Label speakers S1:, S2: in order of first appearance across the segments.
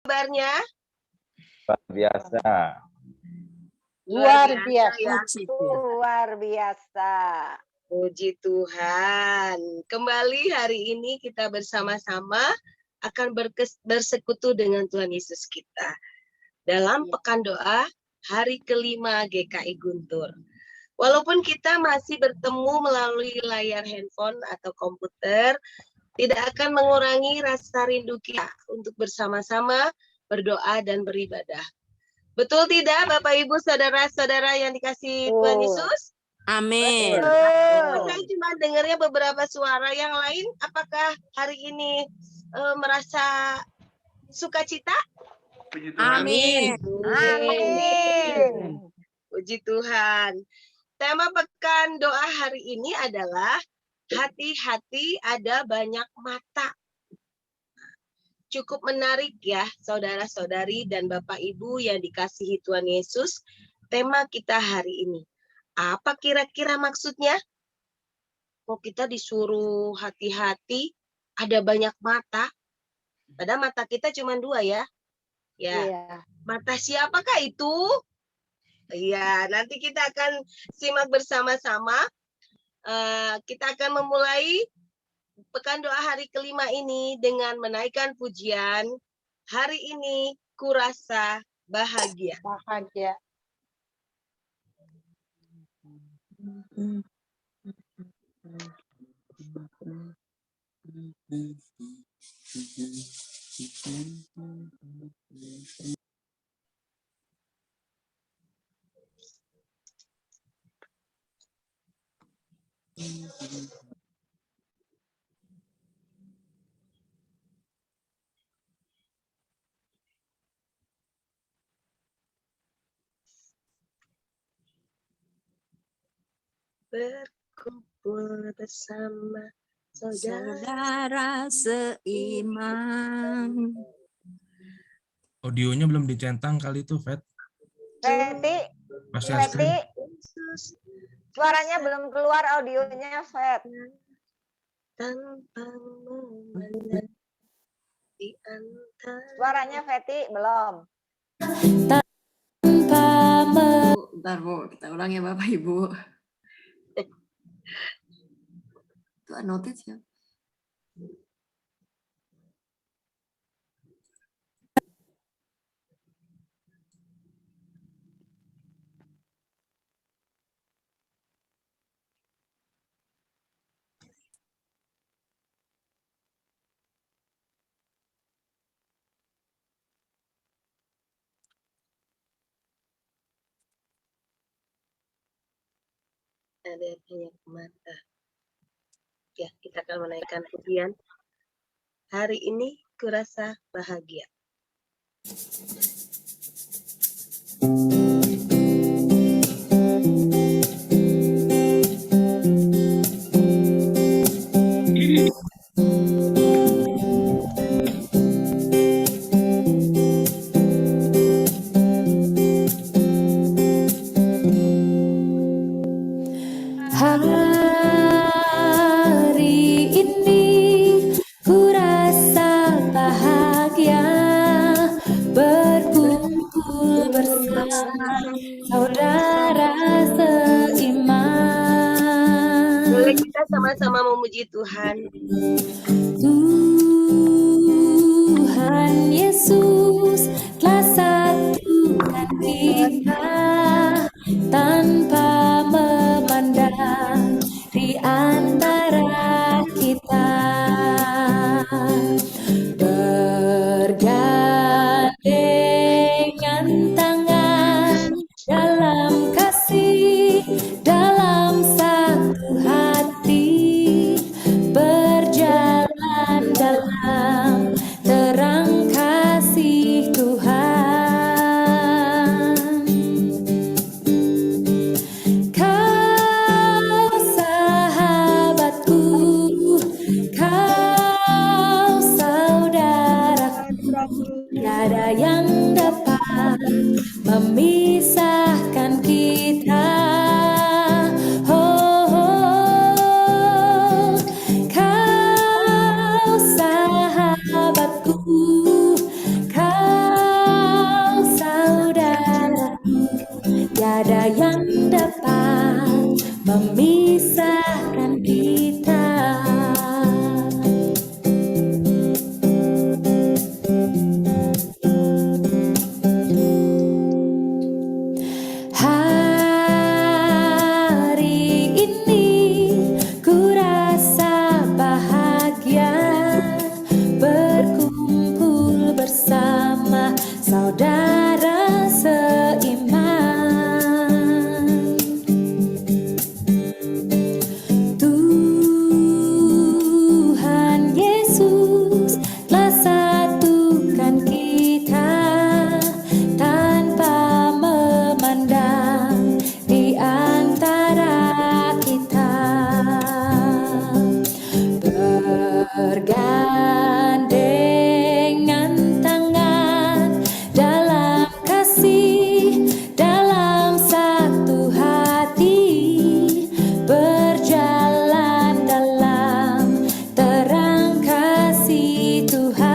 S1: kabarnya?
S2: Luar biasa.
S1: Luar biasa ya.
S3: Luar biasa.
S1: Puji Tuhan. Kembali hari ini kita bersama-sama akan bersekutu dengan Tuhan Yesus kita. Dalam Pekan Doa hari kelima GKI Guntur. Walaupun kita masih bertemu melalui layar handphone atau komputer, tidak akan mengurangi rasa rindu kita untuk bersama-sama berdoa dan beribadah. Betul tidak Bapak Ibu saudara-saudara yang dikasihi Tuhan Yesus?
S4: Amin.
S1: Saya cuma dengarnya beberapa suara yang lain. Apakah hari ini merasa sukacita?
S4: Amin.
S1: Amin. Puji Tuhan. Tema Pekan Doa hari ini adalah hati-hati ada banyak mata. Cukup menarik ya saudara-saudari dan Bapak Ibu yang dikasihi Tuhan Yesus. Tema kita hari ini. Apa kira-kira maksudnya? Kok kita disuruh hati-hati ada banyak mata? Padahal mata kita cuma dua ya. Ya. Mata siapakah itu? Iya, nanti kita akan simak bersama-sama. Kita akan memulai Pekan Doa hari kelima ini dengan menaikkan pujian. Hari ini kurasa bahagia.
S3: Bahagia.
S1: Berkumpul bersama
S4: Saudara seiman.
S5: Audionya belum dicentang kali itu, Fet.
S3: Feti,
S5: Masih screen.
S3: suaranya belum keluar audionya, Fet.
S1: Tanpa memandang di antara.
S3: Suaranya Feti belum.
S4: Bentar Bu, kita ulang ya Bapak Ibu. Itu notice ya.
S1: Ada banyak mata. Ya, kita akan menaikkan pujian. Hari ini kurasa bahagia.
S6: Hari ini ku rasa bahagia berkumpul bersama saudara seiman.
S1: Boleh kita sama-sama memuji Tuhan.
S6: Tuhan Yesus telah satukan kita tanpa memandang di antara kita, bergandengan tangan dalam kasih, dalam satu hati, berjalan dalam terang kasih Tuhan. Kau sahabatku, kau saudaraku, tiada yang dapat memisahkan kita. Oh, oh, kau sahabatku, kau memisahkan kita. Hari ini ku rasa bahagia berkumpul bersama saudara seiman. Tuhan Yesus telah satukan kita tanpa memandang di antara kita. Bergandengan tangan dalam kasih, dalam satu hati, berjalan dalam terang kasih Tuhan.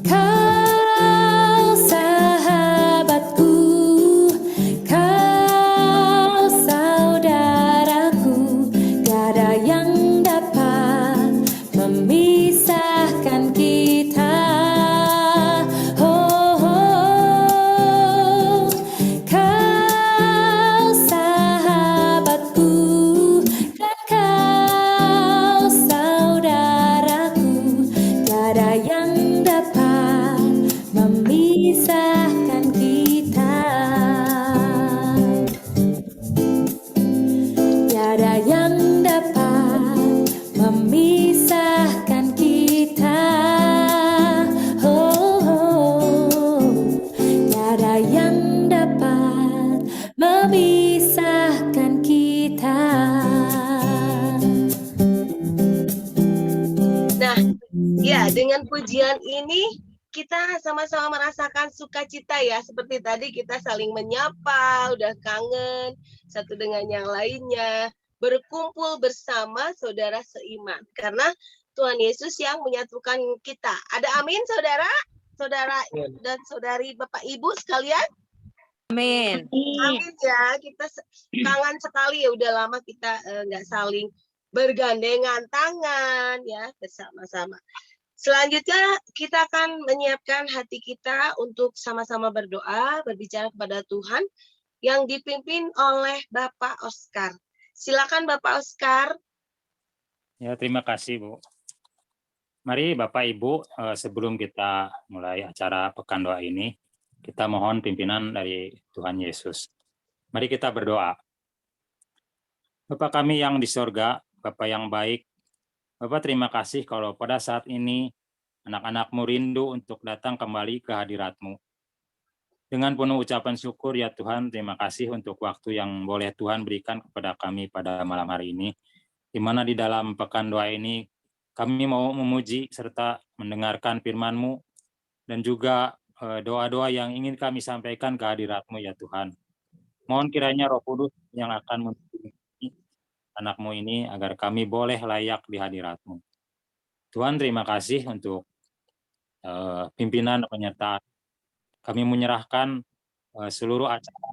S6: Kau sahabatku, kau saudaraku, tiada yang dapat memisahkan kita. Oh, oh. Kau sahabatku dan kau saudaraku, tiada yang dapat memisahkan kita. Tiada yang dapat memisahkan kita. Oh, oh. Tiada yang dapat memisahkan kita.
S1: Nah, ya dengan pujian ini kita sama-sama merasakan sukacita ya. Seperti tadi kita saling menyapa, udah kangen satu dengan yang lainnya. Berkumpul bersama saudara seiman. Karena Tuhan Yesus yang menyatukan kita. Ada amin saudara? Saudara dan saudari Bapak Ibu sekalian?
S3: Amin.
S1: Amin ya. Kita kangen sekali ya. Udah lama kita nggak saling bergandengan tangan ya bersama-sama. Selanjutnya kita akan menyiapkan hati kita untuk sama-sama berdoa, berbicara kepada Tuhan yang dipimpin oleh Bapak Oscar. Silakan Bapak Oscar.
S7: Ya, terima kasih Bu. Mari Bapak Ibu, sebelum kita mulai acara Pekan Doa ini, kita mohon pimpinan dari Tuhan Yesus. Mari kita berdoa. Bapa kami yang di sorga, Bapa yang baik, Bapak terima kasih kalau pada saat ini anak-anak-Mu rindu untuk datang kembali ke hadirat-Mu. Dengan penuh ucapan syukur ya Tuhan, terima kasih untuk waktu yang boleh Tuhan berikan kepada kami pada malam hari ini. Di mana di dalam Pekan Doa ini kami mau memuji serta mendengarkan firman-Mu dan juga doa-doa yang ingin kami sampaikan ke hadirat-Mu ya Tuhan. Mohon kiranya Roh Kudus yang akan membimbing anak-Mu ini agar kami boleh layak di hadirat-Mu. Tuhan terima kasih untuk pimpinan penyertaan. Kami menyerahkan seluruh acara.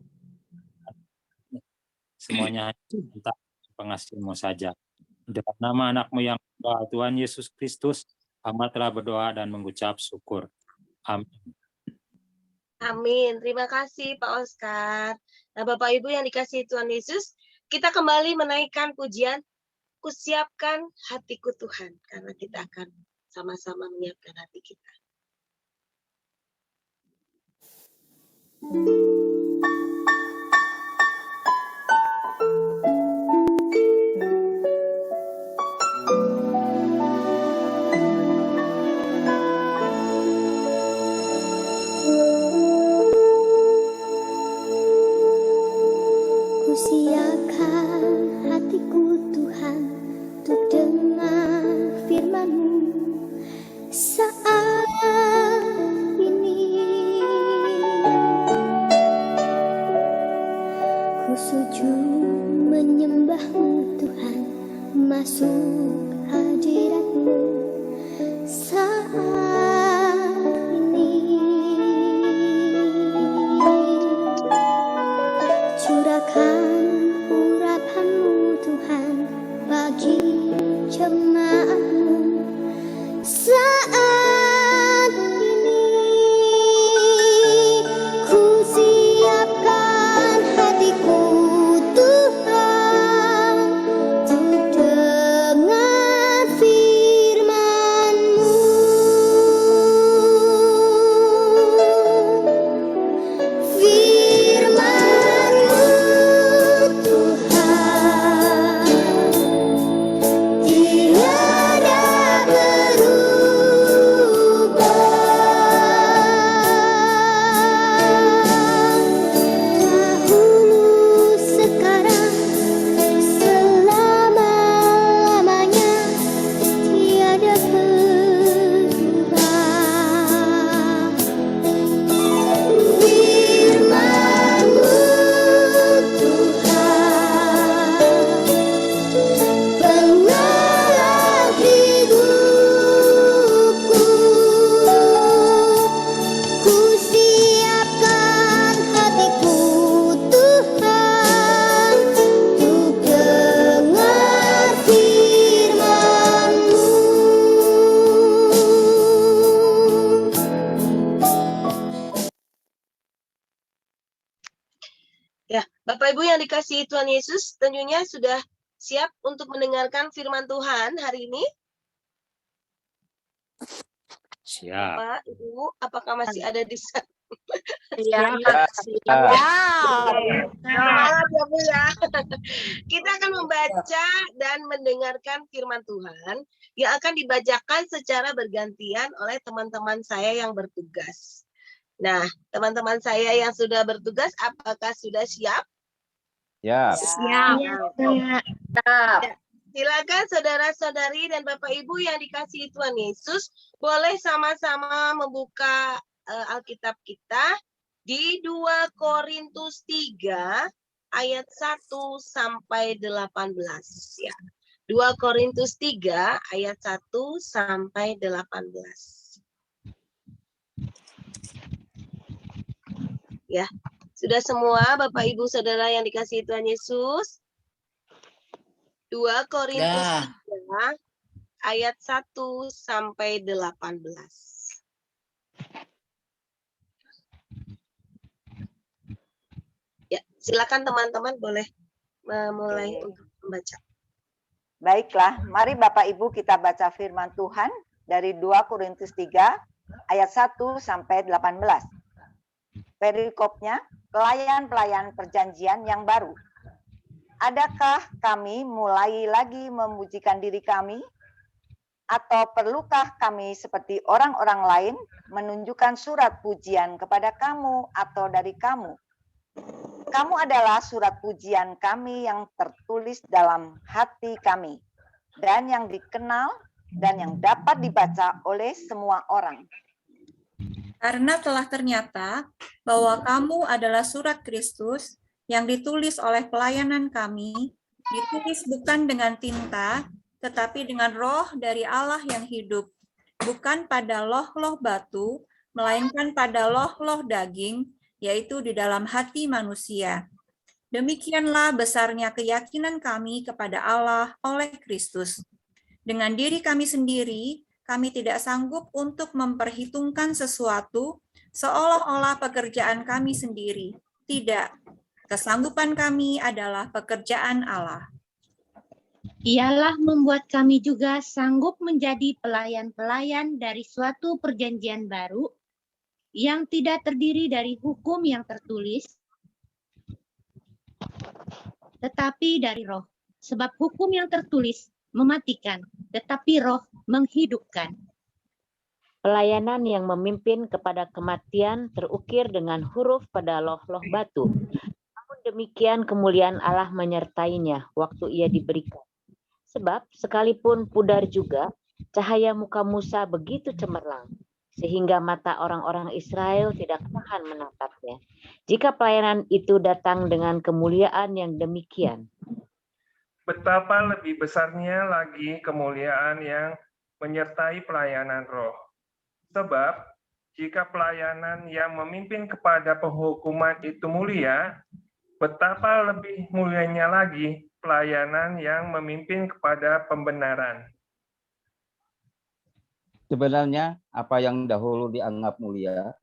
S7: Semuanya tentang pengasihan-Mu saja. Dalam nama anak-Mu yang Tuhan Yesus Kristus, hamba telah berdoa dan mengucap syukur. Amin.
S1: Amin. Terima kasih Pak Oscar. Nah Bapak Ibu yang dikasihi Tuhan Yesus, kita kembali menaikkan pujian, kusiapkan hatiku Tuhan. Karena kita akan sama-sama menyiapkan hati kita.
S6: Kusiapkan hatiku Tuhan untuk dengar firman-Mu saat ini. Ku sujud menyembah-Mu Tuhan, masuk hadirat-Mu saat ini.
S1: Bapak Ibu yang dikasihi Tuhan Yesus, tentunya sudah siap untuk mendengarkan firman Tuhan hari ini?
S7: Siap.
S1: Bapak, Ibu, apakah masih ada di sana?
S3: Iya.
S1: Semangat ya Bu ya. Kita akan membaca dan mendengarkan firman Tuhan yang akan dibacakan secara bergantian oleh teman-teman saya yang bertugas. Nah, teman-teman saya yang sudah bertugas, apakah sudah siap?
S2: Ya.
S3: Siap.
S1: Silakan saudara-saudari dan Bapak Ibu yang dikasihi Tuhan Yesus, boleh sama-sama membuka Alkitab kita di 2 Korintus 3 ayat 1 sampai 18 ya. 2 Korintus 3 ayat 1 sampai 18. Ya, sudah semua Bapak Ibu Saudara yang dikasihi Tuhan Yesus? 2 Korintus 3 ayat 1 sampai 18. Ya, silakan teman-teman boleh memulai untuk membaca.
S3: Baiklah, mari Bapak Ibu kita baca firman Tuhan dari 2 Korintus 3 ayat 1 sampai 18. Perikopnya, pelayan-pelayan perjanjian yang baru. Adakah kami mulai lagi memujikan diri kami? Atau perlukah kami seperti orang-orang lain menunjukkan surat pujian kepada kamu atau dari kamu? Kamu adalah surat pujian kami yang tertulis dalam hati kami dan yang dikenal dan yang dapat dibaca oleh semua orang.
S8: Karena telah ternyata bahwa kamu adalah surat Kristus yang ditulis oleh pelayanan kami, ditulis bukan dengan tinta, tetapi dengan roh dari Allah yang hidup, bukan pada loh-loh batu, melainkan pada loh-loh daging, yaitu di dalam hati manusia. Demikianlah besarnya keyakinan kami kepada Allah oleh Kristus. Dengan diri kami sendiri, kami tidak sanggup untuk memperhitungkan sesuatu seolah-olah pekerjaan kami sendiri. Tidak, kesanggupan kami adalah pekerjaan Allah.
S9: Ialah membuat kami juga sanggup menjadi pelayan-pelayan dari suatu perjanjian baru yang tidak terdiri dari hukum yang tertulis, tetapi dari roh. Sebab hukum yang tertulis mematikan, tetapi roh menghidupkan.
S10: Pelayanan yang memimpin kepada kematian terukir dengan huruf pada loh-loh batu. Namun demikian kemuliaan Allah menyertainya waktu ia diberikan. Sebab sekalipun pudar juga, cahaya muka Musa begitu cemerlang, sehingga mata orang-orang Israel tidak tahan menatapnya. Jika pelayanan itu datang dengan kemuliaan yang demikian,
S11: betapa lebih besarnya lagi kemuliaan yang menyertai pelayanan roh. Sebab, jika pelayanan yang memimpin kepada penghukuman itu mulia, betapa lebih mulianya lagi pelayanan yang memimpin kepada pembenaran.
S2: Sebenarnya apa yang dahulu dianggap mulia,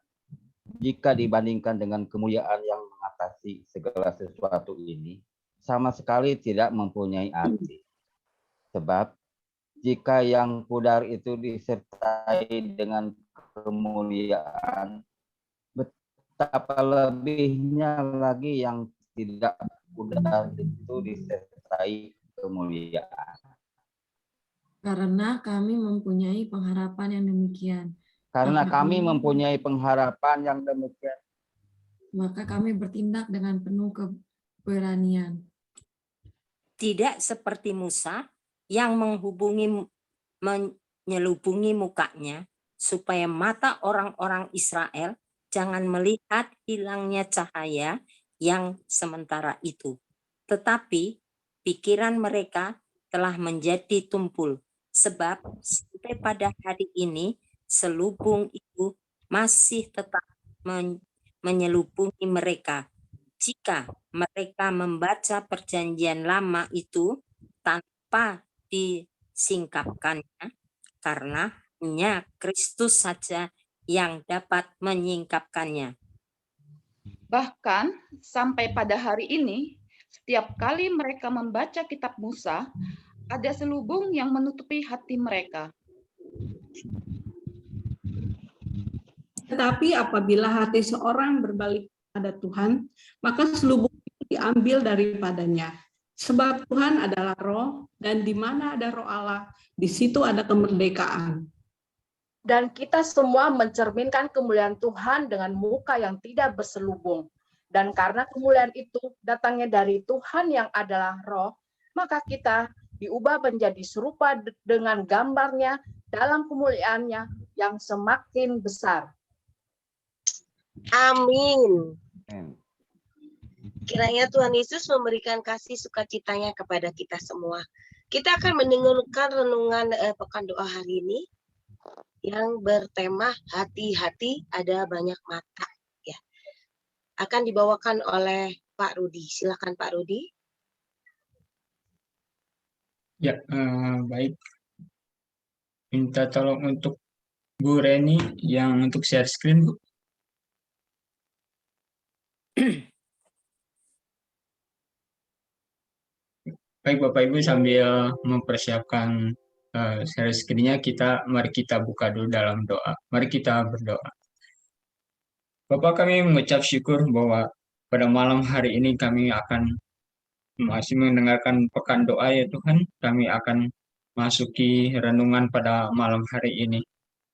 S2: jika dibandingkan dengan kemuliaan yang mengatasi segala sesuatu ini, sama sekali tidak mempunyai arti. Sebab jika yang pudar itu disertai dengan kemuliaan, betapa lebihnya lagi yang tidak pudar itu disertai kemuliaan.
S4: Karena kami mempunyai pengharapan yang demikian.
S2: Karena kami mempunyai pengharapan yang demikian,
S4: maka kami bertindak dengan penuh keberanian.
S12: Tidak seperti Musa yang menyelubungi mukanya supaya mata orang-orang Israel jangan melihat hilangnya cahaya yang sementara itu. Tetapi pikiran mereka telah menjadi tumpul, sebab sampai pada hari ini selubung itu masih tetap menyelubungi mereka. Jika mereka membaca perjanjian lama itu tanpa disingkapkannya, karena hanya Kristus saja yang dapat menyingkapkannya.
S13: Bahkan sampai pada hari ini, Setiap kali mereka membaca kitab Musa, ada selubung yang menutupi hati mereka.
S14: Tetapi apabila hati seorang berbalik pada Tuhan, maka selubung itu diambil daripadanya. Sebab Tuhan adalah roh, dan di mana ada roh Allah, di situ ada kemerdekaan.
S15: Dan kita semua mencerminkan kemuliaan Tuhan dengan muka yang tidak berselubung. Dan karena kemuliaan itu datangnya dari Tuhan yang adalah roh, maka kita diubah menjadi serupa dengan gambarnya dalam kemuliaannya yang semakin besar.
S1: Amin. Kiranya Tuhan Yesus memberikan kasih sukacitanya kepada kita semua. Kita akan mendengarkan renungan pekan doa hari ini yang bertema hati-hati ada banyak mata. Ya, akan dibawakan oleh Pak Rudi. Silakan Pak Rudi.
S16: Ya, baik. Minta tolong untuk Bu Reni yang untuk share screen, Bu. Baik Bapak Ibu, sambil mempersiapkan share screen-nya, mari kita buka dulu dalam doa. Mari kita berdoa. Bapak, kami mengucap syukur bahwa pada malam hari ini kami akan masih mendengarkan pekan doa ya Tuhan. Kami akan masuki renungan pada malam hari ini.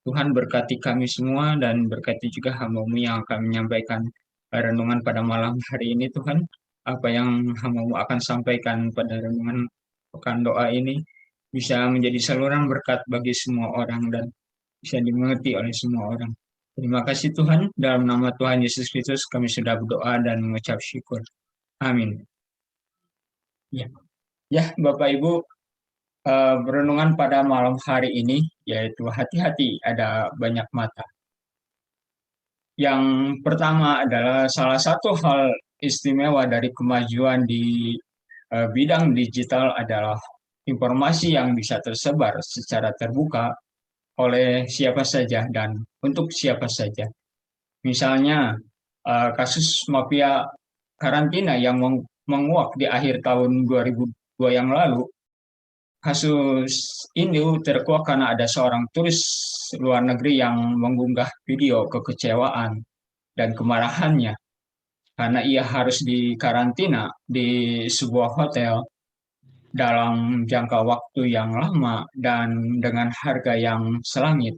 S16: Tuhan berkati kami semua dan berkati juga hamba-Mu yang akan menyampaikan renungan pada malam hari ini Tuhan. Apa yang hamba-Mu akan sampaikan pada renungan pekan doa ini bisa menjadi saluran berkat bagi semua orang dan bisa dimengerti oleh semua orang. Terima kasih Tuhan, dalam nama Tuhan Yesus Kristus kami sudah berdoa dan mengucap syukur. Amin. Ya, Bapak Ibu, renungan pada malam hari ini yaitu hati-hati ada banyak mata. Yang pertama adalah salah satu hal istimewa dari kemajuan di bidang digital adalah informasi yang bisa tersebar secara terbuka oleh siapa saja dan untuk siapa saja. Misalnya kasus mafia karantina yang menguak di akhir tahun 2002 yang lalu. Kasus ini terkuak karena ada seorang turis luar negeri yang mengunggah video kekecewaan dan kemarahannya karena ia harus dikarantina di sebuah hotel dalam jangka waktu yang lama dan dengan harga yang selangit.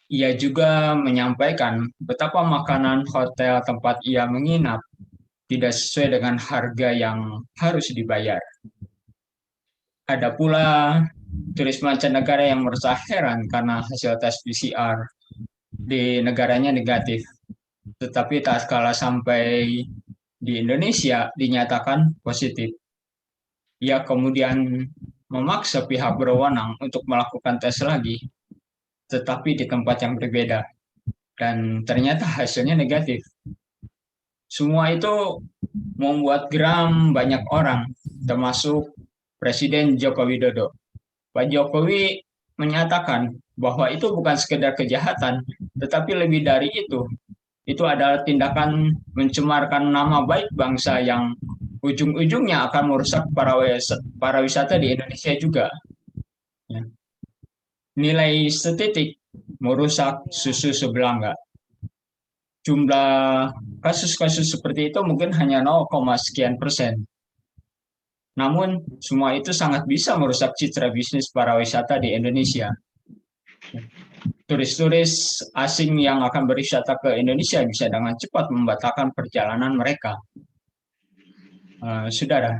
S16: Ia juga menyampaikan betapa makanan hotel tempat ia menginap tidak sesuai dengan harga yang harus dibayar. Ada pula turis mancanegara yang merasa heran karena hasil tes PCR di negaranya negatif. Tetapi tak kala sampai di Indonesia dinyatakan positif. Ia kemudian memaksa pihak berwenang untuk melakukan tes lagi, tetapi di tempat yang berbeda. Dan ternyata hasilnya negatif. Semua itu membuat geram banyak orang, termasuk Presiden Joko Widodo. Pak Jokowi menyatakan bahwa itu bukan sekedar kejahatan, tetapi lebih dari itu. Itu adalah tindakan mencemarkan nama baik bangsa yang ujung-ujungnya akan merusak para wisata di Indonesia juga. Nilai setitik merusak susu sebelangga. Jumlah kasus-kasus seperti itu mungkin hanya 0, sekian persen. Namun, semua itu sangat bisa merusak citra bisnis para wisata di Indonesia. Turis-turis asing yang akan berwisata ke Indonesia bisa dengan cepat membatalkan perjalanan mereka. Saudara,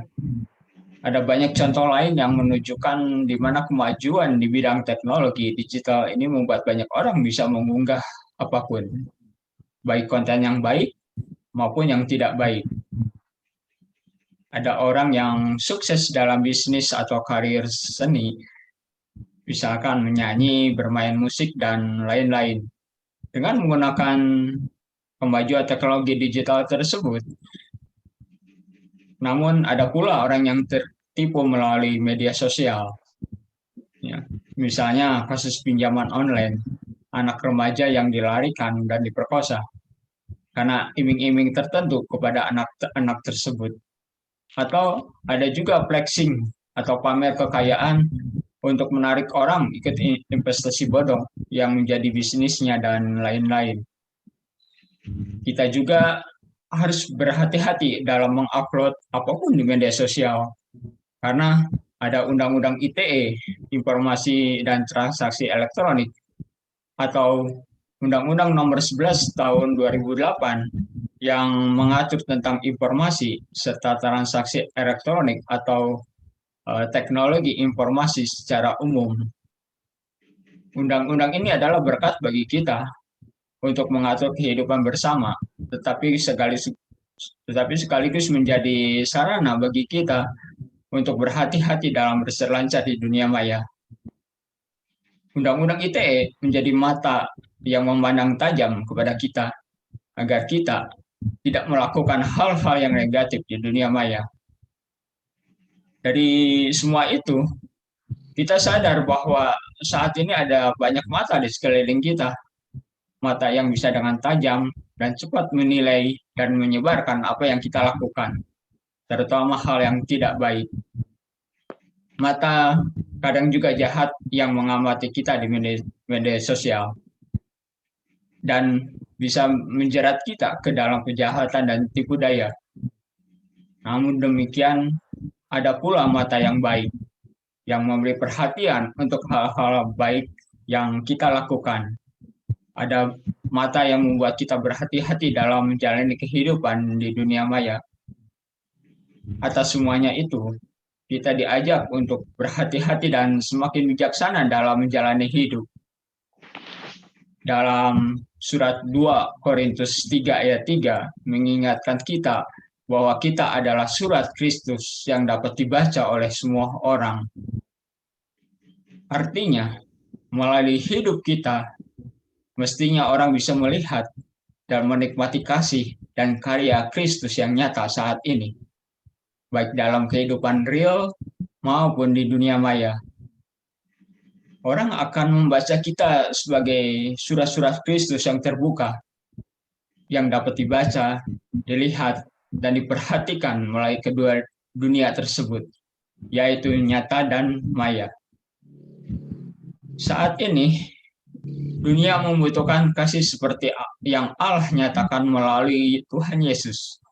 S16: ada banyak contoh lain yang menunjukkan di mana kemajuan di bidang teknologi digital ini membuat banyak orang bisa mengunggah apapun, baik konten yang baik maupun yang tidak baik. Ada orang yang sukses dalam bisnis atau karir seni, misalkan menyanyi, bermain musik, dan lain-lain. Dengan menggunakan kemajuan teknologi digital tersebut. Namun ada pula orang yang tertipu melalui media sosial. Misalnya kasus pinjaman online, anak remaja yang dilarikan dan diperkosa. karena iming-iming tertentu kepada anak-anak tersebut. Atau ada juga flexing atau pamer kekayaan untuk menarik orang ikut investasi bodong yang menjadi bisnisnya dan lain-lain. Kita juga harus berhati-hati dalam mengupload apapun di media sosial karena ada Undang-Undang ITE, Informasi dan Transaksi Elektronik, atau Undang-Undang Nomor 11 Tahun 2008 yang mengatur tentang informasi serta transaksi elektronik atau teknologi informasi secara umum. Undang-undang ini adalah berkat bagi kita untuk mengatur kehidupan bersama, tetapi sekaligus menjadi sarana bagi kita untuk berhati-hati dalam berselancar di dunia maya. Undang-undang ITE menjadi mata yang memandang tajam kepada kita, agar kita tidak melakukan hal-hal yang negatif di dunia maya. Dari semua itu, kita sadar bahwa saat ini ada banyak mata di sekeliling kita. Mata yang bisa dengan tajam dan cepat menilai dan menyebarkan apa yang kita lakukan, terutama hal yang tidak baik. Mata kadang juga jahat yang mengamati kita di media sosial dan bisa menjerat kita ke dalam kejahatan dan tipu daya. Namun demikian, ada pula mata yang baik, yang memberi perhatian untuk hal-hal baik yang kita lakukan. Ada mata yang membuat kita berhati-hati dalam menjalani kehidupan di dunia maya. Atas semuanya itu, kita diajak untuk berhati-hati dan semakin bijaksana dalam menjalani hidup. Dalam surat 2 Korintus 3 ayat 3 mengingatkan kita bahwa kita adalah surat Kristus yang dapat dibaca oleh semua orang. Artinya, melalui hidup kita, mestinya orang bisa melihat dan menikmati kasih dan karya Kristus yang nyata saat ini, baik dalam kehidupan real maupun di dunia maya. Orang akan membaca kita sebagai surat-surat Kristus yang terbuka, yang dapat dibaca, dilihat, dan diperhatikan melalui kedua dunia tersebut, yaitu nyata dan maya. Saat ini, dunia membutuhkan kasih seperti yang Allah nyatakan melalui Tuhan Yesus,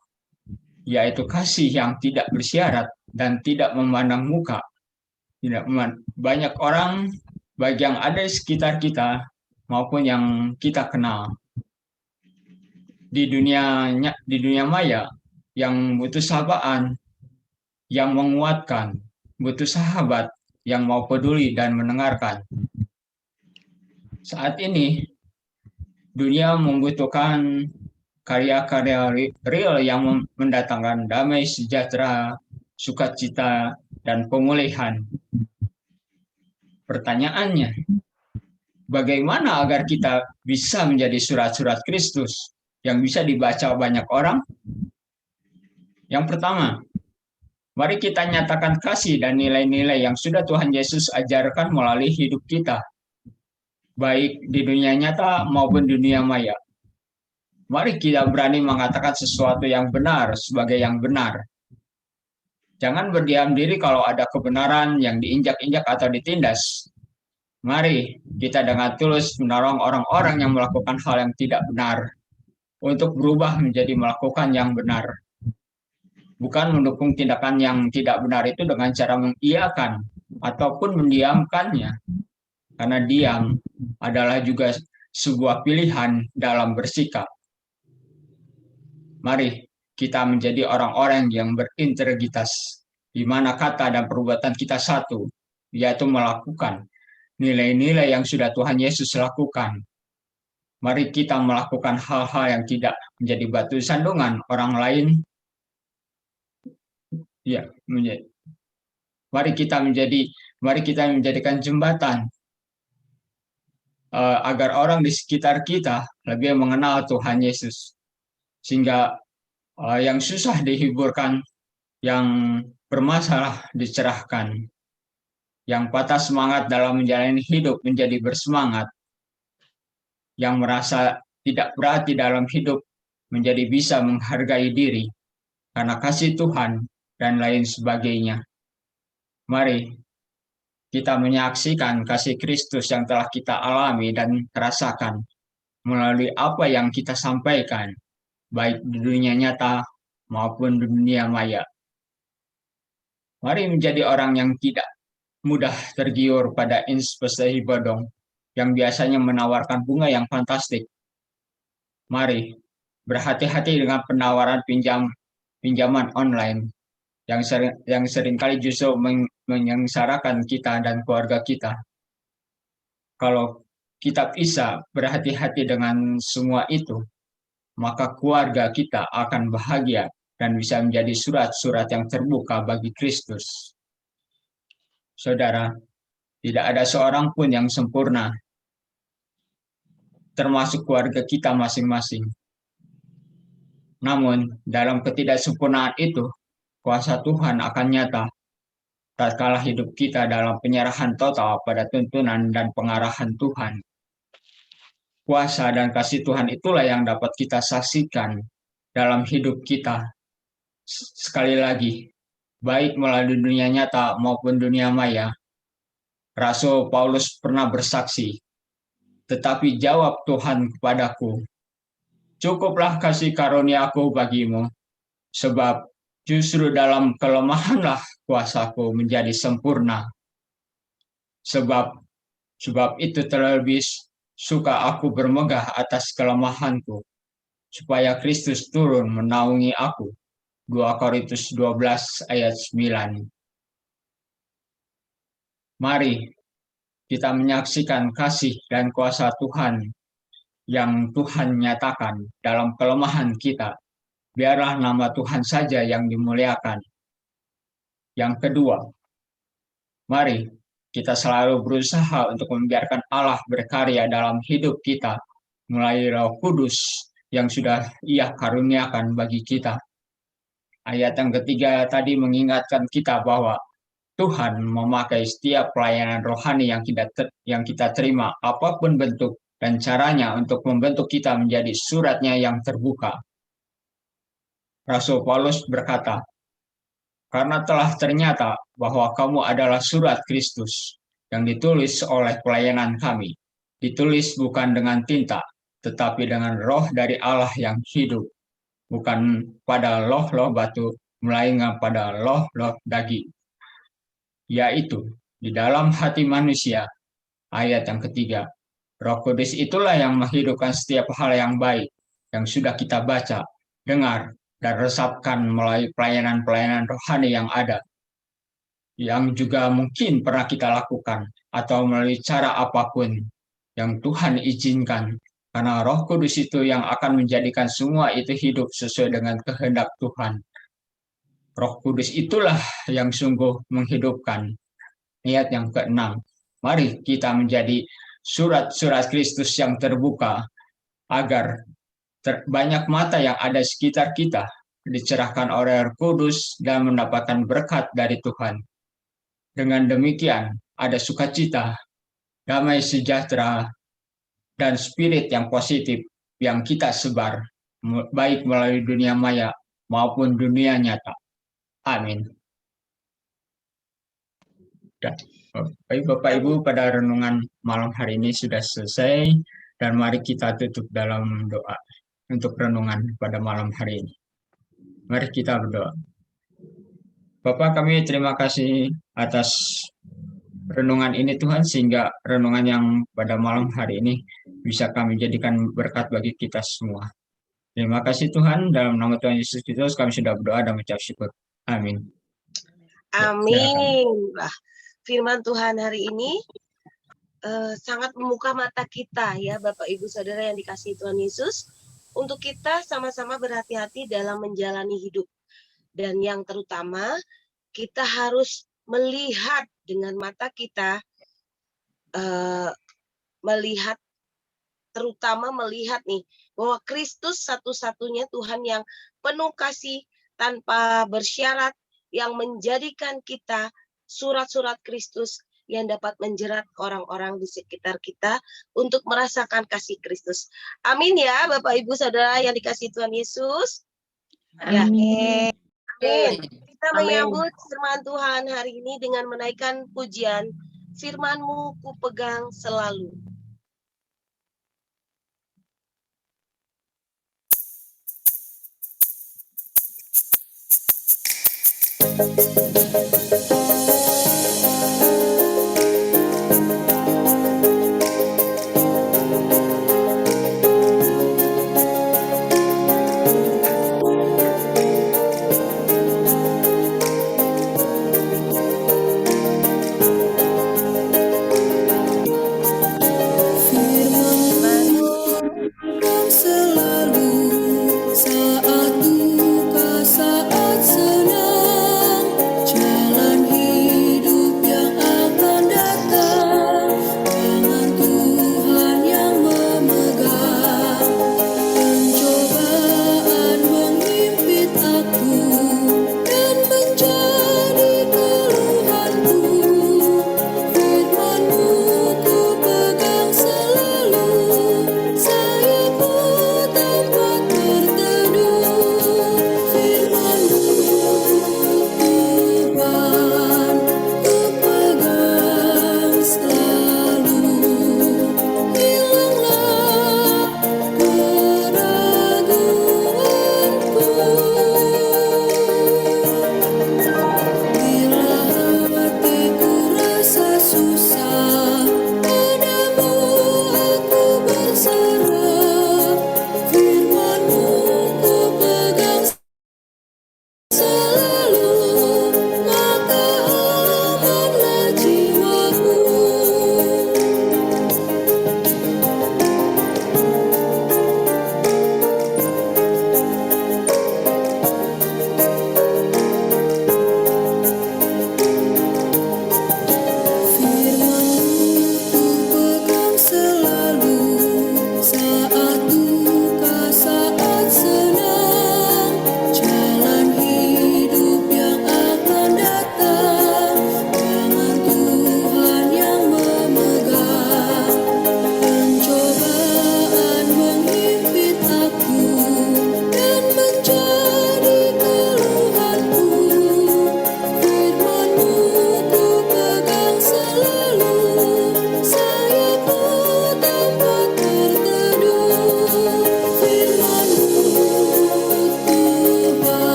S16: yaitu kasih yang tidak bersyarat dan tidak memandang muka. Banyak orang, baik yang ada di sekitar kita maupun yang kita kenal, di dunia maya, yang butuh sapaan, yang menguatkan, butuh sahabat yang mau peduli dan mendengarkan. Saat ini, dunia membutuhkan karya-karya real yang mendatangkan damai sejahtera, sukacita, dan pemulihan. Pertanyaannya, bagaimana agar kita bisa menjadi surat-surat Kristus yang bisa dibaca banyak orang? Yang pertama, mari kita nyatakan kasih dan nilai-nilai yang sudah Tuhan Yesus ajarkan melalui hidup kita, baik di dunia nyata maupun di dunia maya. Mari kita berani mengatakan sesuatu yang benar sebagai yang benar. Jangan berdiam diri kalau ada kebenaran yang diinjak-injak atau ditindas. Mari kita dengan tulus menolong orang-orang yang melakukan hal yang tidak benar untuk berubah menjadi melakukan yang benar. Bukan mendukung tindakan yang tidak benar itu dengan cara mengiyakan ataupun mendiamkannya. Karena diam adalah juga sebuah pilihan dalam bersikap. Mari kita menjadi orang-orang yang berintegritas, di mana kata dan perbuatan kita satu, yaitu melakukan nilai-nilai yang sudah Tuhan Yesus lakukan. Mari kita melakukan hal-hal yang tidak menjadi batu sandungan orang lain. Ya, mari kita menjadikan jembatan agar orang di sekitar kita lebih mengenal Tuhan Yesus, sehingga yang susah dihiburkan, yang bermasalah dicerahkan, yang patah semangat dalam menjalani hidup menjadi bersemangat, yang merasa tidak berarti dalam hidup menjadi bisa menghargai diri karena kasih Tuhan dan lain sebagainya. Mari kita menyaksikan kasih Kristus yang telah kita alami dan rasakan melalui apa yang kita sampaikan, baik di dunia nyata maupun di dunia maya. Mari menjadi orang yang tidak mudah tergiur pada investasi bodong yang biasanya menawarkan bunga yang fantastik. Mari berhati-hati dengan penawaran pinjaman online yang seringkali justru menyengsarakan kita dan keluarga kita. Kalau kita bisa berhati-hati dengan semua itu, maka keluarga kita akan bahagia dan bisa menjadi surat-surat yang terbuka bagi Kristus. Saudara, tidak ada seorang pun yang sempurna, termasuk keluarga kita masing-masing. Namun, dalam ketidaksempurnaan itu, kuasa Tuhan akan nyata tatkala hidup kita dalam penyerahan total pada tuntunan dan pengarahan Tuhan. Kuasa dan kasih Tuhan itulah yang dapat kita saksikan dalam hidup kita. Sekali lagi, baik melalui dunia nyata maupun dunia maya. Rasul Paulus pernah bersaksi, tetapi jawab Tuhan kepadaku, cukuplah kasih karuniaku bagimu, sebab justru dalam kelemahanlah kuasaku menjadi sempurna. Sebab itu terlebih suka aku bermegah atas kelemahanku, supaya Kristus turun menaungi aku. 2 Korintus 12 ayat 9. Mari kita menyaksikan kasih dan kuasa Tuhan yang Tuhan nyatakan dalam kelemahan kita. Biarlah nama Tuhan saja yang dimuliakan. Yang kedua, mari kita selalu berusaha untuk membiarkan Allah berkarya dalam hidup kita melalui Roh Kudus yang sudah Ia karuniakan bagi kita. Ayat yang ketiga tadi mengingatkan kita bahwa Tuhan memakai setiap pelayanan rohani yang kita terima, apapun bentuk dan caranya untuk membentuk kita menjadi suratnya yang terbuka. Rasul Paulus berkata, karena telah ternyata bahwa kamu adalah surat Kristus yang ditulis oleh pelayanan kami, ditulis bukan dengan tinta, tetapi dengan roh dari Allah yang hidup, bukan pada loh-loh batu, melainkan pada loh-loh daging. Yaitu, di dalam hati manusia, ayat yang ketiga, Roh Kudus itulah yang menghidupkan setiap hal yang baik, yang sudah kita baca, dengar, dan resapkan melalui pelayanan-pelayanan rohani yang ada, yang juga mungkin pernah kita lakukan, atau melalui cara apapun yang Tuhan izinkan, karena Roh Kudus itu yang akan menjadikan semua itu hidup sesuai dengan kehendak Tuhan. Roh Kudus itulah yang sungguh menghidupkan. Ayat yang ke-6, mari kita menjadi surat-surat Kristus yang terbuka, agar banyak mata yang ada di sekitar kita dicerahkan oleh Roh Kudus dan mendapatkan berkat dari Tuhan. Dengan demikian, ada sukacita, damai sejahtera, dan spirit yang positif yang kita sebar, baik melalui dunia maya maupun dunia nyata. Amin. Baik Bapak Ibu, pada renungan malam hari ini sudah selesai, dan mari kita tutup dalam doa untuk renungan pada malam hari ini. Mari kita berdoa. Bapak, kami terima kasih atas renungan ini Tuhan, sehingga renungan yang pada malam hari ini bisa kami jadikan berkat bagi kita semua. Terima kasih Tuhan, dalam nama Tuhan Yesus Kristus kami sudah berdoa dan mengucap syukur. Amin.
S1: Amin. Wah, firman Tuhan hari ini sangat membuka mata kita ya Bapak Ibu Saudara yang dikasihi Tuhan Yesus, untuk kita sama-sama berhati-hati dalam menjalani hidup. Dan yang terutama kita harus melihat dengan mata kita, melihat nih bahwa Kristus satu-satunya Tuhan yang penuh kasih tanpa bersyarat, yang menjadikan kita surat-surat Kristus yang dapat menjerat orang-orang di sekitar kita untuk merasakan kasih Kristus. Amin ya Bapak Ibu Saudara yang dikasihi Tuhan Yesus. Ya.
S9: Amin.
S1: Amin. Kita
S15: Amin.
S1: menyambut firman Tuhan hari ini dengan menaikkan pujian, firman-Mu ku pegang selalu.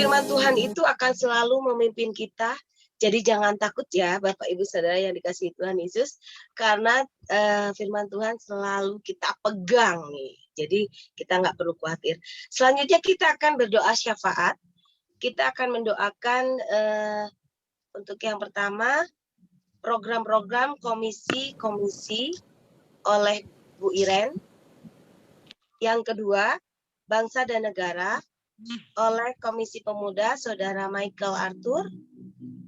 S1: Firman Tuhan itu akan selalu memimpin kita. Jadi jangan takut ya Bapak Ibu Saudara yang dikasihi Tuhan Yesus. Karena firman Tuhan selalu kita pegang nih. Jadi kita nggak perlu khawatir. Selanjutnya kita akan berdoa syafaat. Kita akan mendoakan untuk yang pertama program-program komisi-komisi oleh Bu Iren. Yang kedua, bangsa dan negara oleh Komisi Pemuda Saudara Michael Arthur.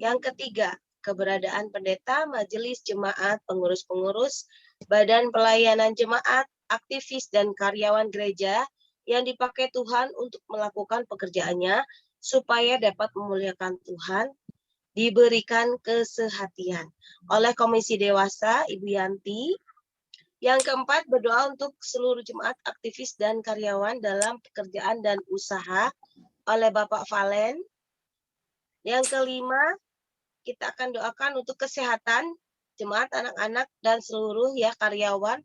S1: Yang ketiga, keberadaan pendeta, majelis jemaat, pengurus-pengurus, badan pelayanan jemaat, aktivis dan karyawan gereja yang dipakai Tuhan untuk melakukan pekerjaannya supaya dapat memuliakan Tuhan, diberikan kesehatian. Oleh Komisi Dewasa, Ibu Yanti. Yang keempat, berdoa untuk seluruh jemaat, aktivis, dan karyawan dalam pekerjaan dan usaha oleh Bapak Valen. Yang kelima, kita akan doakan untuk kesehatan jemaat, anak-anak, dan seluruh ya karyawan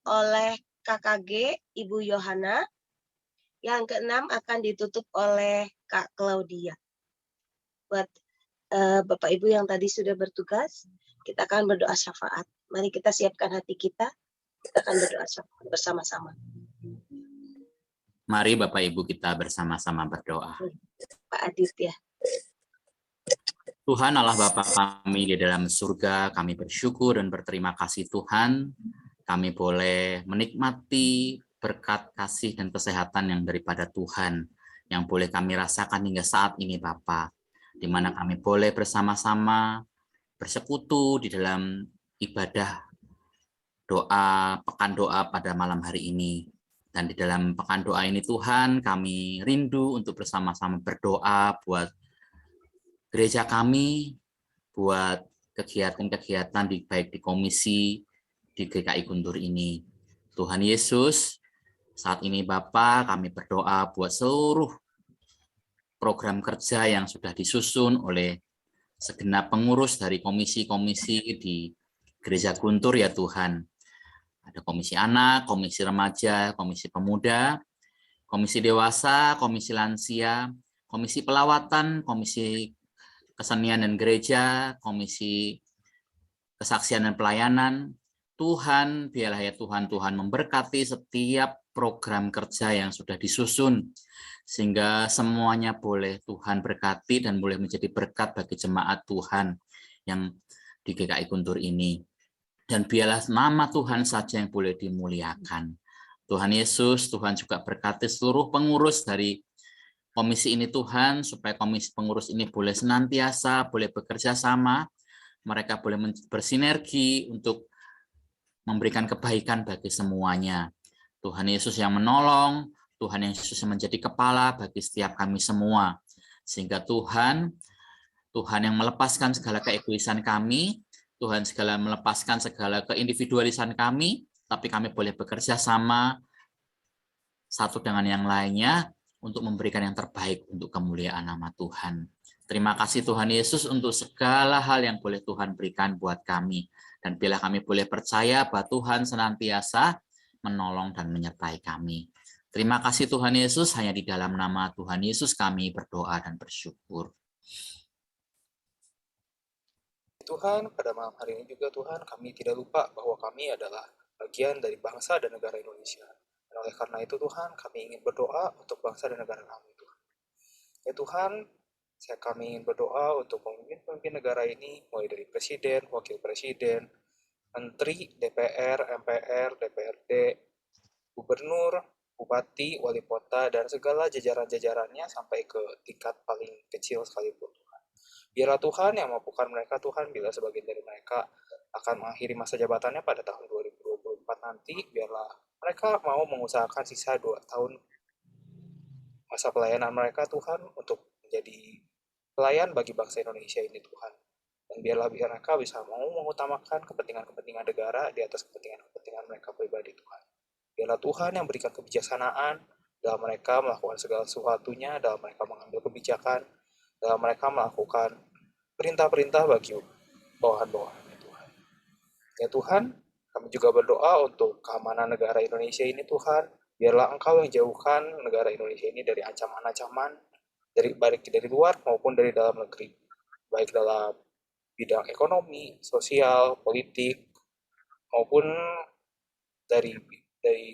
S1: oleh KKG Ibu Yohana. Yang keenam akan ditutup oleh Kak Claudia. Buat Bapak Ibu yang tadi sudah bertugas, kita akan berdoa syafaat. Mari kita siapkan hati kita. Kita akan berdoa bersama-sama.
S17: Mari Bapak Ibu kita bersama-sama berdoa.
S1: Pak Adit ya.
S17: Tuhan Allah Bapa kami di dalam surga, kami bersyukur dan berterima kasih Tuhan. Kami boleh menikmati berkat kasih dan kesehatan yang daripada Tuhan, yang boleh kami rasakan hingga saat ini Bapa, di mana kami boleh bersama-sama bersekutu di dalam ibadah doa, pekan doa pada malam hari ini. Dan di dalam pekan doa ini Tuhan, kami rindu untuk bersama-sama berdoa buat gereja kami, buat kegiatan-kegiatan baik di komisi di GKI Guntur ini. Tuhan Yesus, saat ini Bapa, kami berdoa buat seluruh program kerja yang sudah disusun oleh segenap pengurus dari komisi-komisi di Gereja Guntur ya Tuhan. Ada komisi anak, komisi remaja, komisi pemuda, komisi dewasa, komisi lansia, komisi pelawatan, komisi kesenian dan gereja, komisi kesaksian dan pelayanan. Tuhan, biarlah ya Tuhan, Tuhan memberkati setiap program kerja yang sudah disusun, sehingga semuanya boleh Tuhan berkati dan boleh menjadi berkat bagi jemaat Tuhan yang di GKI Guntur ini. Dan biarlah nama Tuhan saja yang boleh dimuliakan. Tuhan Yesus, Tuhan juga berkati seluruh pengurus dari komisi ini Tuhan, supaya komisi pengurus ini boleh senantiasa, boleh bekerja sama, mereka boleh bersinergi untuk memberikan kebaikan bagi semuanya. Tuhan Yesus yang menolong, Tuhan Yesus yang menjadi kepala bagi setiap kami semua. Sehingga Tuhan yang melepaskan segala keegoisan kami, Tuhan segala melepaskan segala keindividualisan kami, tapi kami boleh bekerja sama satu dengan yang lainnya untuk memberikan yang terbaik untuk kemuliaan nama Tuhan. Terima kasih Tuhan Yesus untuk segala hal yang boleh Tuhan berikan buat kami. Dan bila kami boleh percaya bahwa Tuhan senantiasa menolong dan menyertai kami. Terima kasih Tuhan Yesus, hanya di dalam nama Tuhan Yesus kami berdoa dan bersyukur.
S18: Tuhan, pada malam hari ini juga Tuhan, kami tidak lupa bahwa kami adalah bagian dari bangsa dan negara Indonesia. Dan oleh karena itu Tuhan, kami ingin berdoa untuk bangsa dan negara kami Tuhan. Ya Tuhan, kami ingin berdoa untuk pemimpin-pemimpin negara ini, mulai dari Presiden, Wakil Presiden, Menteri, DPR, MPR, DPRD, Gubernur, Bupati, Wali Kota, dan segala jajaran-jajarannya sampai ke tingkat paling kecil sekalipun Tuhan. Biarlah Tuhan yang mampukan mereka Tuhan, bila sebagian dari mereka akan mengakhiri masa jabatannya pada tahun 2024 nanti, biarlah mereka mau mengusahakan sisa 2 tahun masa pelayanan mereka Tuhan untuk menjadi pelayan bagi bangsa Indonesia ini Tuhan. Dan biarlah mereka bisa mau mengutamakan kepentingan-kepentingan negara di atas kepentingan-kepentingan mereka pribadi Tuhan. Biarlah Tuhan yang berikan kebijaksanaan dalam mereka melakukan segala sesuatunya, dalam mereka mengambil kebijakan, dalam mereka melakukan perintah-perintah bagi bawahan-bawahannya Tuhan. Ya Tuhan, kami juga berdoa untuk keamanan negara Indonesia ini Tuhan. Biarlah Engkau yang jauhkan negara Indonesia ini dari ancaman-ancaman, baik dari luar maupun dari dalam negeri. Baik dalam bidang ekonomi, sosial, politik, maupun dari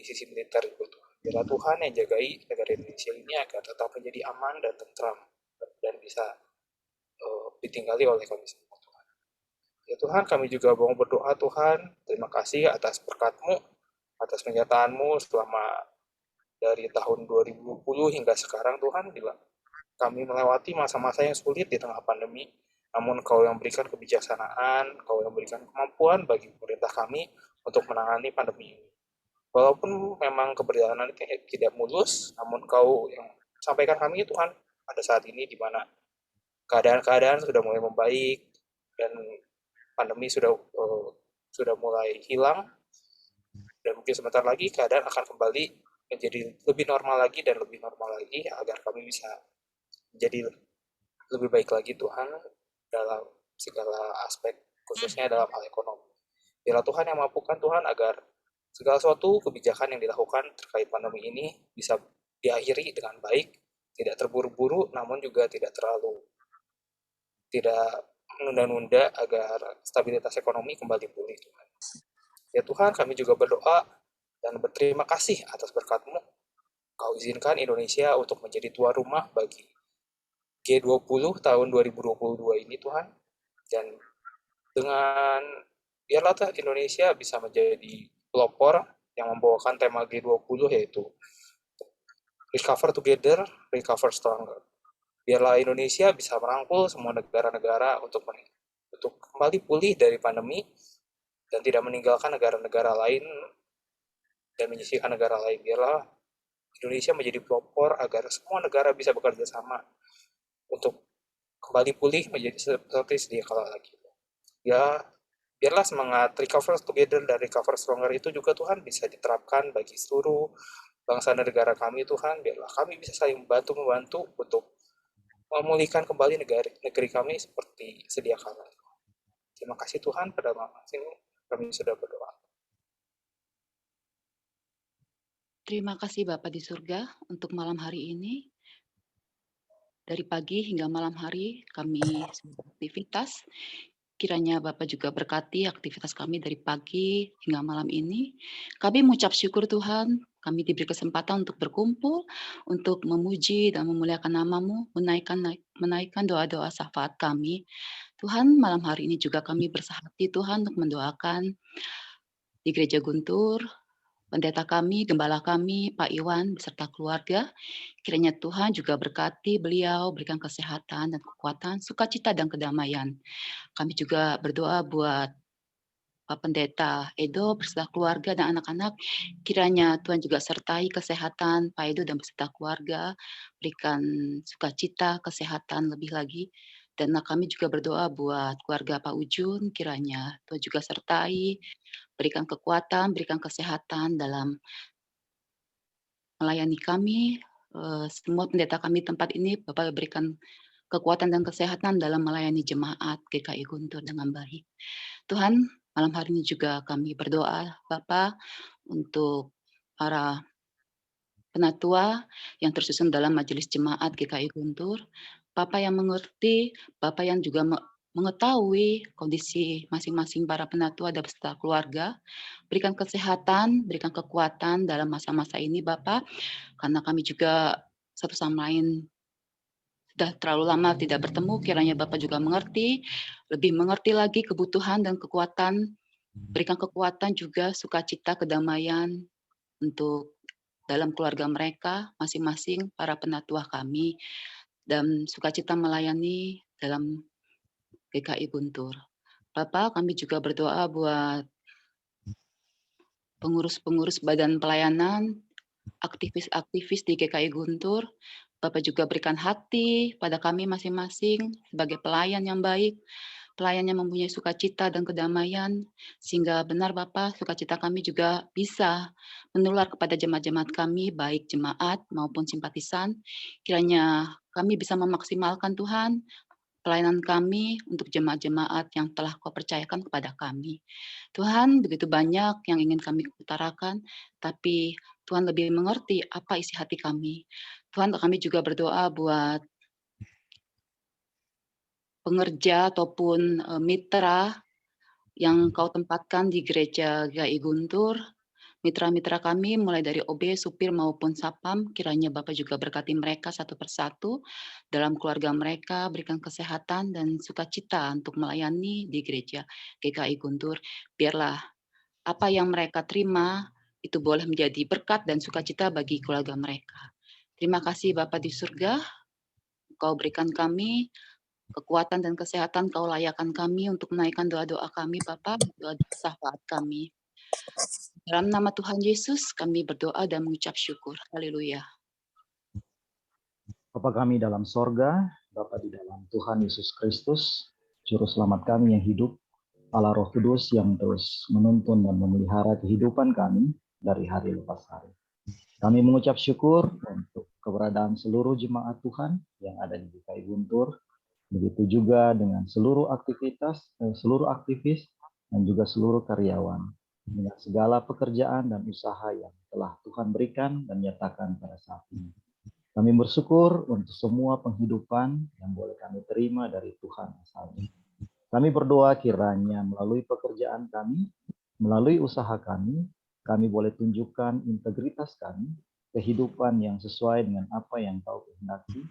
S18: sisi militer juga Tuhan. Biarlah Tuhan yang jagai negara Indonesia ini agar tetap menjadi aman dan tentram, dan bisa ditinggali oleh kami semua Tuhan. Ya Tuhan, kami juga mau berdoa Tuhan, terima kasih atas berkat-Mu, atas penyertaan-Mu selama dari tahun 2020 hingga sekarang Tuhan, bila kami melewati masa-masa yang sulit di tengah pandemi, namun Kau yang berikan kebijaksanaan, Kau yang berikan kemampuan bagi pemerintah kami untuk menangani pandemi ini. Walaupun memang keberjalanan tidak mulus, namun Kau yang sampaikan kami Tuhan pada saat ini di mana keadaan-keadaan sudah mulai membaik dan pandemi sudah mulai hilang, dan mungkin sebentar lagi keadaan akan kembali menjadi lebih normal lagi dan lebih normal lagi agar kami bisa menjadi lebih baik lagi Tuhan dalam segala aspek, khususnya dalam hal ekonomi. Biarlah Tuhan yang mampukan Tuhan agar segala suatu kebijakan yang dilakukan terkait pandemi ini bisa diakhiri dengan baik, tidak terburu-buru, namun juga tidak menunda-nunda agar stabilitas ekonomi kembali pulih Tuhan. Ya Tuhan, kami juga berdoa dan berterima kasih atas berkat-Mu Kau izinkan Indonesia untuk menjadi tuan rumah bagi G20 tahun 2022 ini Tuhan. Dan dengan biarlah Indonesia bisa menjadi pelopor yang membawakan tema G20 yaitu Recover Together, Recover Stronger. Biarlah Indonesia bisa merangkul semua negara-negara untuk kembali pulih dari pandemi dan tidak meninggalkan negara-negara lain dan menyisihkan negara lain. Biarlah Indonesia menjadi pelopor agar semua negara bisa bekerja sama untuk kembali pulih menjadi seperti sedia kala lagi. Ya, biarlah semangat Recover Together dan Recover Stronger itu juga Tuhan bisa diterapkan bagi seluruh bangsa dan negara kami Tuhan. Biarlah kami bisa saling membantu untuk memulihkan kembali negeri kami seperti sedia kala. Terima kasih Tuhan, pada malam ini kami sudah berdoa.
S19: Terima kasih Bapa di surga untuk malam hari ini. Dari pagi hingga malam hari kami beraktivitas. Kiranya Bapak juga berkati aktivitas kami dari pagi hingga malam ini. Kami mengucap syukur Tuhan, kami diberi kesempatan untuk berkumpul, untuk memuji dan memuliakan nama-Mu, menaikkan doa-doa syafaat kami. Tuhan, malam hari ini juga kami bersahati Tuhan untuk mendoakan di Gereja Guntur, pendeta kami, gembala kami, Pak Iwan, beserta keluarga. Kiranya Tuhan juga berkati beliau, berikan kesehatan dan kekuatan, sukacita dan kedamaian. Kami juga berdoa buat Pak Pendeta Edo beserta keluarga dan anak-anak. Kiranya Tuhan juga sertai kesehatan Pak Edo dan beserta keluarga, berikan sukacita, kesehatan lebih lagi. Dan kami juga berdoa buat keluarga Pak Ujun, kiranya Tuhan juga sertai, berikan kekuatan, berikan kesehatan dalam melayani kami. Semua pendeta kami tempat ini, Bapak berikan kekuatan dan kesehatan dalam melayani jemaat GKI Guntur dengan baik. Tuhan, malam hari ini juga kami berdoa, Bapak, untuk para penatua yang tersusun dalam majelis jemaat GKI Guntur. Bapak yang mengerti, Bapak yang juga mengetahui kondisi masing-masing para penatua dan beserta keluarga. Berikan kesehatan, berikan kekuatan dalam masa-masa ini, Bapak, karena kami juga satu sama lain sudah terlalu lama tidak bertemu, kiranya Bapak juga mengerti, lebih mengerti lagi kebutuhan dan kekuatan, berikan kekuatan juga sukacita, kedamaian untuk dalam keluarga mereka, masing-masing para penatua kami, dan sukacita melayani dalam GKI Guntur. Bapak, kami juga berdoa buat pengurus-pengurus badan pelayanan, aktivis-aktivis di GKI Guntur. Bapak juga berikan hati pada kami masing-masing sebagai pelayan yang baik, pelayan yang mempunyai sukacita dan kedamaian, sehingga benar Bapak, sukacita kami juga bisa menular kepada jemaat-jemaat kami, baik jemaat maupun simpatisan. Kiranya kami bisa memaksimalkan Tuhan, pelayanan kami untuk jemaat-jemaat yang telah Kau percayakan kepada kami. Tuhan, begitu banyak yang ingin kami utarakan, tapi Tuhan lebih mengerti apa isi hati kami. Tuhan, kami juga berdoa buat pengerja ataupun mitra yang Kau tempatkan di gereja GKI Guntur. Mitra-mitra kami mulai dari OB, supir maupun sapam, kiranya Bapak juga berkati mereka satu persatu dalam keluarga mereka, berikan kesehatan dan sukacita untuk melayani di gereja GKI Guntur. Biarlah apa yang mereka terima itu boleh menjadi berkat dan sukacita bagi keluarga mereka. Terima kasih Bapak di surga, Kau berikan kami kekuatan dan kesehatan, Kau layakan kami untuk menaikkan doa-doa kami Bapak, doa-doa syafaat kami. Dalam nama Tuhan Yesus kami berdoa dan mengucap syukur. Haleluya.
S2: Bapa kami dalam sorga, Bapa di dalam Tuhan Yesus Kristus, Juru Selamat kami yang hidup, Allah Roh Kudus yang terus menuntun dan memelihara kehidupan kami dari hari lepas hari. Kami mengucap syukur untuk keberadaan seluruh jemaat Tuhan yang ada di GKI Guntur, begitu juga dengan seluruh aktivitas, seluruh aktivis, dan juga seluruh karyawan, dengan segala pekerjaan dan usaha yang telah Tuhan berikan dan nyatakan pada saat ini. Kami bersyukur untuk semua penghidupan yang boleh kami terima dari Tuhan asalnya. Kami berdoa kiranya melalui pekerjaan kami, melalui usaha kami boleh tunjukkan integritas kami, kehidupan yang sesuai dengan apa yang Kau kehendaki,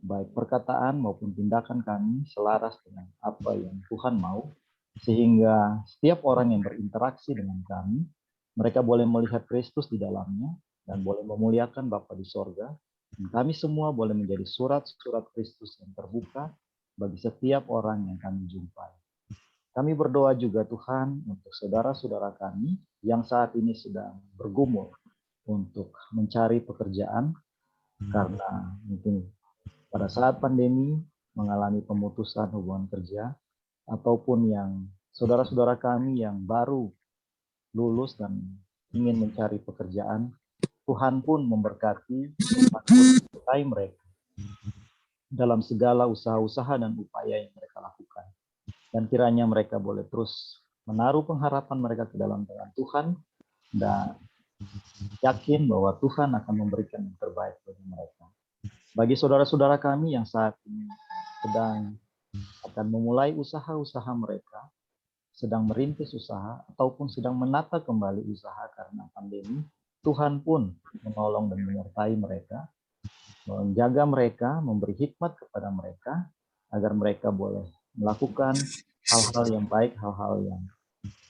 S2: baik perkataan maupun tindakan kami selaras dengan apa yang Tuhan mau, sehingga setiap orang yang berinteraksi dengan kami, mereka boleh melihat Kristus di dalamnya dan boleh memuliakan Bapa di sorga. Dan kami semua boleh menjadi surat-surat Kristus yang terbuka bagi setiap orang yang kami jumpai. Kami berdoa juga Tuhan untuk saudara-saudara kami yang saat ini sedang bergumul untuk mencari pekerjaan karena mungkin pada saat pandemi mengalami pemutusan hubungan kerja, ataupun yang saudara-saudara kami yang baru lulus dan ingin mencari pekerjaan, Tuhan pun memberkati, Tuhan pun menyertai mereka dalam segala usaha-usaha dan upaya yang mereka lakukan. Dan kiranya mereka boleh terus menaruh pengharapan mereka ke dalam tangan Tuhan dan yakin bahwa Tuhan akan memberikan yang terbaik bagi mereka. Bagi saudara-saudara kami yang saat ini sedang akan memulai usaha-usaha mereka, sedang merintis usaha, ataupun sedang menata kembali usaha karena pandemi, Tuhan pun menolong dan menyertai mereka, menjaga mereka, memberi hikmat kepada mereka, agar mereka boleh melakukan hal-hal yang baik, hal-hal yang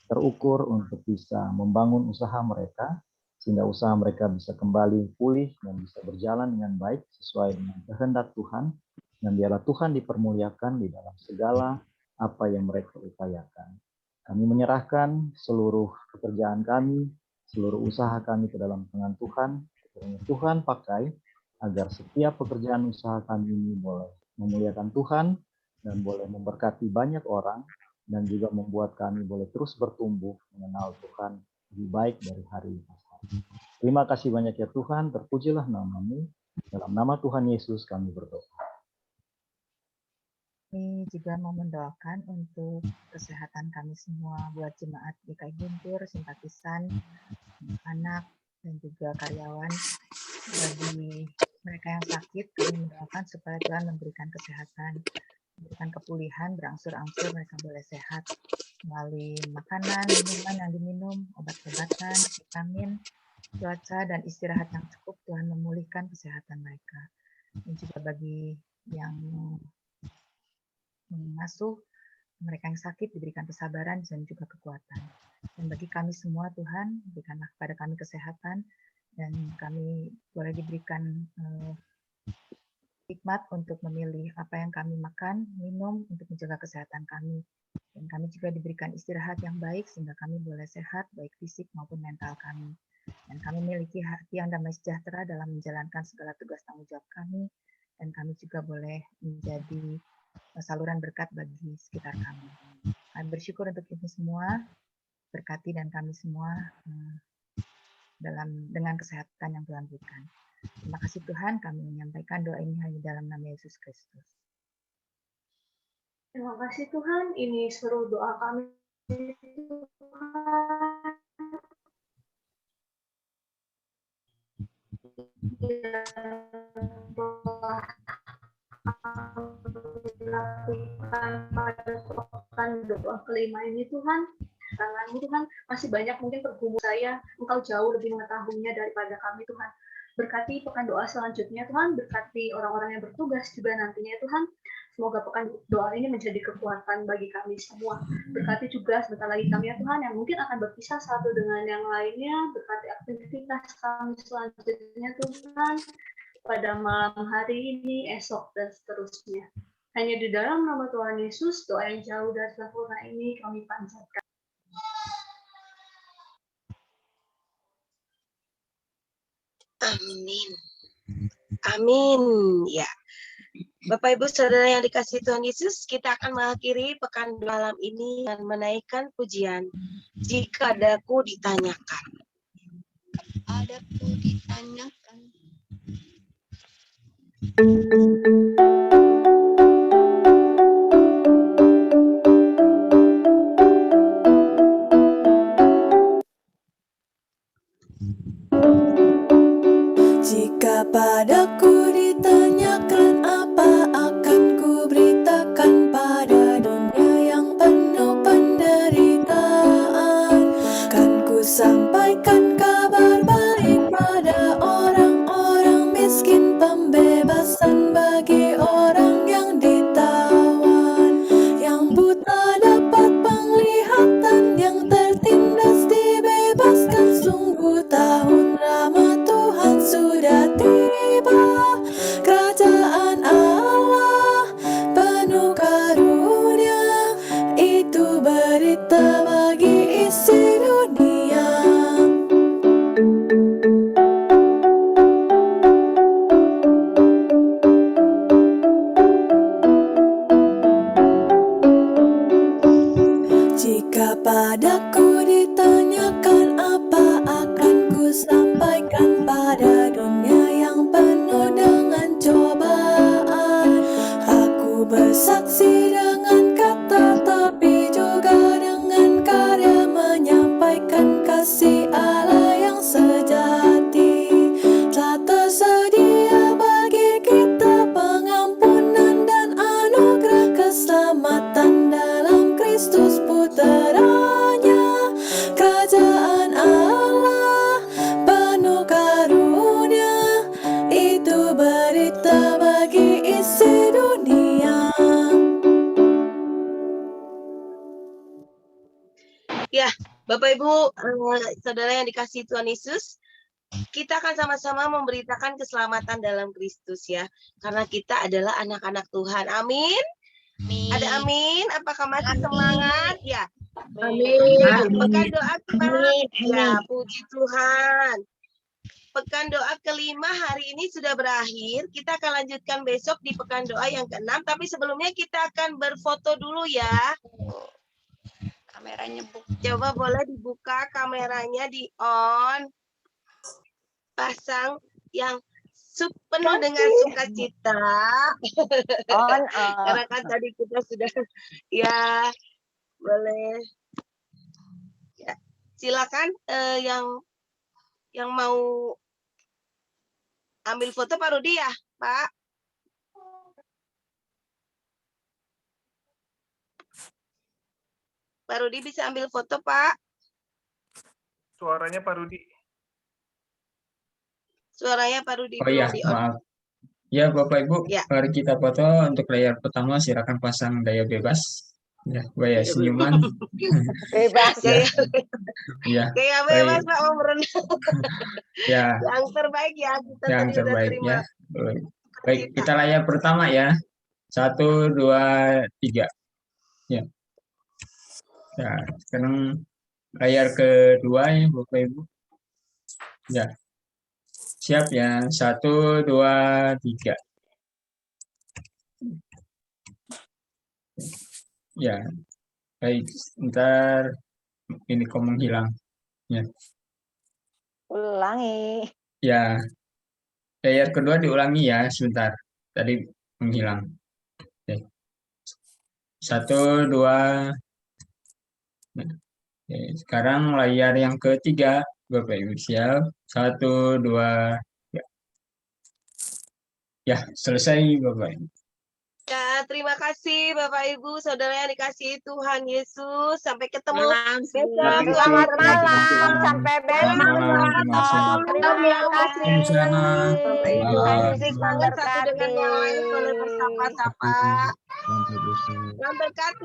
S2: terukur untuk bisa membangun usaha mereka, sehingga usaha mereka bisa kembali pulih dan bisa berjalan dengan baik sesuai dengan kehendak Tuhan, dan biarlah Tuhan dipermuliakan di dalam segala apa yang mereka upayakan. Kami menyerahkan seluruh pekerjaan kami, seluruh usaha kami ke dalam tangan Tuhan. Kiranya Tuhan pakai agar setiap pekerjaan usaha kami ini boleh memuliakan Tuhan dan boleh memberkati banyak orang, dan juga membuat kami boleh terus bertumbuh mengenal Tuhan lebih baik dari hari ke hari. Terima kasih banyak ya Tuhan, terpujilah nama-Mu. Dalam nama Tuhan Yesus kami berdoa.
S20: Kami juga mau mendoakan untuk kesehatan kami semua, buat jemaat GKI Guntur, simpatisan, anak, dan juga karyawan. Bagi mereka yang sakit, kami mendoakan supaya Tuhan memberikan kesehatan, memberikan kepulihan, berangsur-angsur mereka boleh sehat melalui makanan, minuman yang diminum, obat-obatan, vitamin, cuaca, dan istirahat yang cukup. Tuhan memulihkan kesehatan mereka. Dan juga bagi yang mengasuh mereka yang sakit diberikan kesabaran dan juga kekuatan. Dan bagi kami semua Tuhan, berikanlah kepada kami kesehatan, dan kami boleh diberikan hikmat untuk memilih apa yang kami makan, minum untuk menjaga kesehatan kami. Dan kami juga diberikan istirahat yang baik sehingga kami boleh sehat baik fisik maupun mental kami. Dan kami memiliki hati yang damai sejahtera dalam menjalankan segala tugas tanggung jawab kami, dan kami juga boleh menjadi saluran berkat bagi sekitar kami. Kami bersyukur untuk itu semua, berkati dan kami semua dengan kesehatan yang Tuhan berikan. Terima kasih Tuhan, kami menyampaikan doa ini hanya dalam nama Yesus Kristus.
S21: Terima kasih Tuhan, ini seluruh doa kami dilakukan pada doa kelima ini Tuhan. Tangan-Mu Tuhan, masih banyak mungkin pergumulan saya, Engkau jauh lebih mengetahuinya daripada kami Tuhan. Berkati pekan doa selanjutnya Tuhan, berkati orang-orang yang bertugas juga nantinya Tuhan. Semoga pekan doa ini menjadi kekuatan bagi kami semua. Berkati juga sebentar lagi kami ya Tuhan, yang mungkin akan berpisah satu dengan yang lainnya. Berkati aktivitas kami selanjutnya Tuhan, pada malam hari ini, esok, dan seterusnya. Hanya di dalam nama Tuhan Yesus, doa yang jauh dari sempurna ini kami panjatkan.
S1: Amin. Amin. Ya. Bapak Ibu Saudara yang dikasihi Tuhan Yesus, kita akan mengakhiri pekan malam ini dengan menaikkan pujian. Jika adaku ditanyakan.
S22: Adaku ditanyakan.
S23: Jika padaku ditanyakan apa akan ku beritakan pada dunia yang penuh penderitaan, kan ku sampaikan kabar baik pada orang kebebasan bagi orang yang ditawan, yang buta dapat penglihatan, yang tertindas dibebaskan. Sungguh tahun rahmat Tuhan sudah tiba, kerajaan Allah penuh karunia, itu berita bagi isi dunia. Jika padaku ditanyakan apa akan ku sampaikan pada dunia yang penuh dengan cobaan. Aku bersaksi dengan kata tapi juga dengan karya, menyampaikan kasih Allah yang sejati. Telah tersedia bagi kita pengampunan dan anugerah keselamatan dalam Kristus puteranya. Kerajaan Allah penuh karunia, itu berita bagi isi dunia.
S1: Ya, Bapak Ibu, saudara yang dikasihi Tuhan Yesus, kita akan sama-sama memberitakan keselamatan dalam Kristus ya, karena kita adalah anak-anak Tuhan. Amin. Ada amin? Apakah masih semangat? Ya.
S21: Amin.
S1: Pekan doa kelima. Ya, puji Tuhan. Pekan doa kelima hari ini sudah berakhir. Kita akan lanjutkan besok di pekan doa yang ke-6. Tapi sebelumnya kita akan berfoto dulu ya.
S21: Kameranya
S1: Coba boleh dibuka kameranya, di on. Pasang yang penuh dengan sukacita.
S3: On.
S1: Karena kan tadi kita sudah ya boleh. Ya, silakan yang mau ambil foto Pak Rudi ya, Pak. Pak Rudi bisa ambil foto, Pak.
S11: Suaranya Pak Rudi.
S1: Suaranya Pak Rudi
S16: Oh iya,
S1: belum di-on.
S16: maaf. Ya, Bapak Ibu,
S1: Ya.
S16: mari kita foto. Untuk layar pertama silakan pasang daya bebas. Ya, gaya senyuman.
S3: Bebas.
S16: Ya, ya,
S1: Kayak bebas
S16: baik.
S1: Pak mau berenang.
S16: Ya,
S1: Yang terbaik ya, kita
S16: yang
S1: tadi udah
S16: terbaik
S1: terima.
S16: ya. Baik, kita layar pertama ya. 1, 2, 3. Ya. Ya, sekarang layar kedua ya, Bapak Ibu. Ya. Siap ya. 1, 2, 3. Ya. Baik, ntar ini kok menghilang. Ya.
S3: Ulangi.
S16: Ya. Layar kedua diulangi ya, sebentar. Tadi menghilang. Oke. 1, 2. Oke, sekarang layar yang ketiga, Bapak Ibu siap. 1, 2, 3. Ya, selesai Bapak Ibu.
S1: Ya, terima kasih Bapak Ibu, saudara yang dikasihi Tuhan Yesus. Sampai ketemu besok.
S3: Selamat malam. Sampai besok.
S1: Terima kasih.
S3: Sampai
S1: Tuhan
S3: Yesus
S1: satu dengan yang lain boleh
S3: memberkati.
S1: bersapa-sapa.
S2: Sampai besok.
S1: Yang berkati.